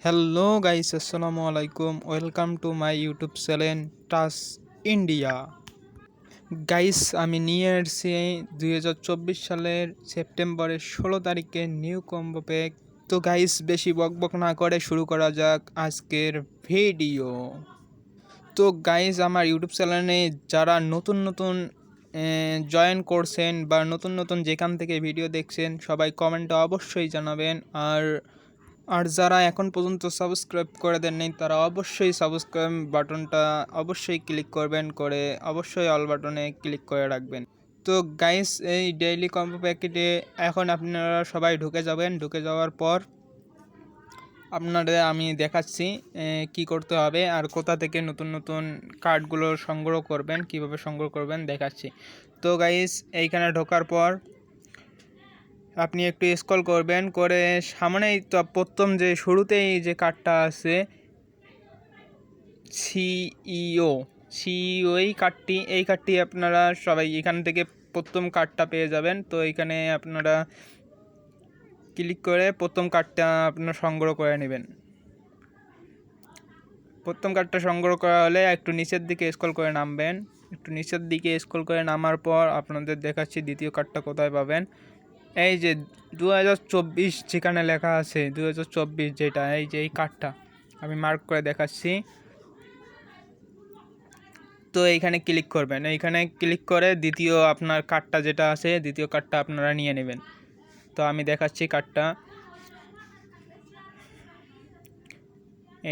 Hello guys, আসসালামু আলাইকুম। Welcome to my YouTube channel টাস ইন্ডিয়া। গাইস, আমি নিয়ে এসেছি 2024 সালের সেপ্টেম্বরের 16 তারিখে নিউ কম্বো প্যাক। তো গাইস, বেশি বকবক না করে শুরু করা যাক আজকের ভিডিও। তো গাইস, আমার ইউটিউব চ্যানেলে যারা নতুন নতুন জয়েন করছেন বা নতুন নতুন যেখান থেকে ভিডিও দেখছেন, সবাই কমেন্টে অবশ্যই জানাবেন। আর যারা এখন পর্যন্ত সাবস্ক্রাইব করে দেননি, তারা অবশ্যই সাবস্ক্রাইব বাটনটা অবশ্যই ক্লিক করবেন, করে অবশ্যই অল বাটনে ক্লিক করে রাখবেন। তো গাইস, এই ডেইলি কম্বো প্যাকেটে এখন আপনারা সবাই ঢুকে যাবেন। ঢুকে যাওয়ার পর আপনাদের আমি দেখাচ্ছি কি করতে হবে আর কোথা থেকে নতুন নতুন কার্ডগুলো সংগ্রহ করবেন, কিভাবে সংগ্রহ করবেন দেখাচ্ছি। তো গাইস, এইখানে ঢোকার পর আপনি একটু স্ক্রল করবেন, করে সামনেই তো প্রথম যে শুরুতেই যে কার্ডটা আছে সিইও এই কার্ডটি আপনারা সবাই এখান থেকে প্রথম কার্ডটা পেয়ে যাবেন। তো এখানে আপনারা ক্লিক করে প্রথম কার্ডটা আপনারা সংগ্রহ করে নেবেন। প্রথম কার্ডটা সংগ্রহ করা হলে একটু নিচের দিকে স্ক্রল করে নামবেন। একটু নিচের দিকে স্ক্রল করে নামার পর আপনাদের দেখাচ্ছি দ্বিতীয় কার্ডটা কোথায় পাবেন। এই যে 2024 যেখানে লেখা আছে 2024, যেটা এই যে এই কার্ডটা আমি মার্ক করে দেখাচ্ছি। তো এইখানে ক্লিক করবেন। এইখানে ক্লিক করে দ্বিতীয় আপনার কার্ডটা যেটা আছে, দ্বিতীয় কার্ডটা আপনারা নিয়ে নেবেন। তো আমি দেখাচ্ছি কার্ডটা।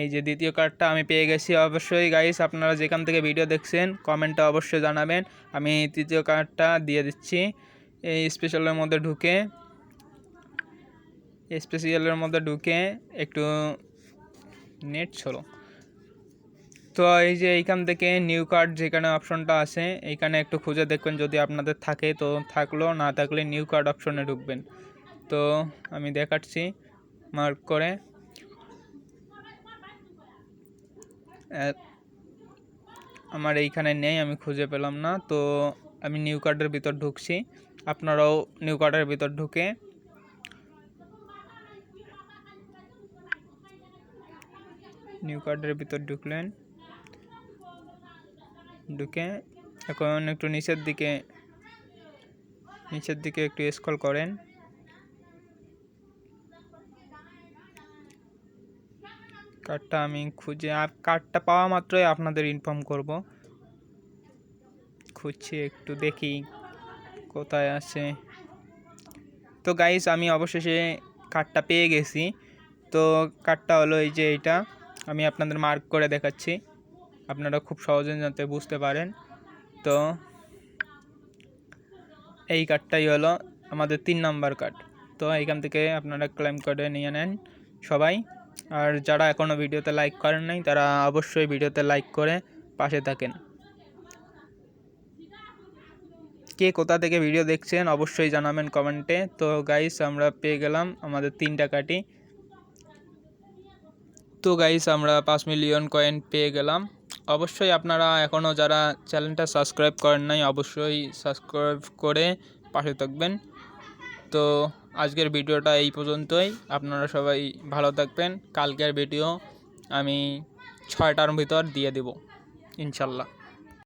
এই যে দ্বিতীয় কার্ডটা আমি পেয়ে গেছি। অবশ্যই গাইস, আপনারা যেখান থেকে ভিডিও দেখছেন কমেন্টে অবশ্যই জানাবেন। আমি তৃতীয় কার্ডটা দিয়ে দিচ্ছি। এই স্পেশালের মধ্যে ঢুকে একটু নেট ছোলো। তো এই যে এইখান থেকে নিউ কার্ড যেখানে অপশনটা আছে, এইখানে একটু খুঁজে দেখবেন, যদি আপনাদের থাকে তো থাকলো, না থাকলে নিউ কার্ড অপশনে ঢুকবেন। তো আমি দেখাচ্ছি মার্ক করে। আমার এইখানে নেই, আমি খুঁজে পেলাম না। তো আমি নিউ কার্ডের ভিতর ঢুকছি। আপনারাও নিউ কার্ডের ভিতর ঢুকে ঢুকে এখন একটু নিচের দিকে একটু স্ক্রল করেন। কার্ডটা আমি কার্ডটা পাওয়া মাত্রই আপনাদের ইনফর্ম করব। খুঁজছি, একটু দেখি কোথায় আছে। তো গাইস, আমি অবশেষে কার্ডটা পেয়ে গেছি। তো কার্ডটা হলো এই যে এইটা, আমি আপনাদের মার্ক করে দেখাচ্ছি, আপনারা খুব সহজে যাতে বুঝতে পারেন। তো এই কার্ডটাই হলো আমাদের 3 নম্বর কার্ড। তো এইখান থেকে আপনারা ক্লেম করে নিয়ে নেন সবাই। আর যারা এখনও ভিডিওতে লাইক করেন নাই, তারা অবশ্যই ভিডিওতে লাইক করে পাশে থাকেন। কে কোথা থেকে ভিডিও দেখছেন অবশ্যই জানাবেন কমেন্টে। তো গাইস, আমরা পেয়ে গেলাম আমাদের 3টা কার্ডই। তো গাইস, আমরা 5 মিলিয়ন কয়েন পেয়ে গেলাম। অবশ্যই আপনারা এখনও যারা চ্যানেলটা সাবস্ক্রাইব করেন নাই, অবশ্যই সাবস্ক্রাইব করে পাশে থাকবেন। তো আজকের ভিডিওটা এই পর্যন্তই। আপনারা সবাই ভালো থাকবেন। কালকের ভিডিও আমি 6টার ভিতর দিয়ে দেব ইনশাল্লাহ।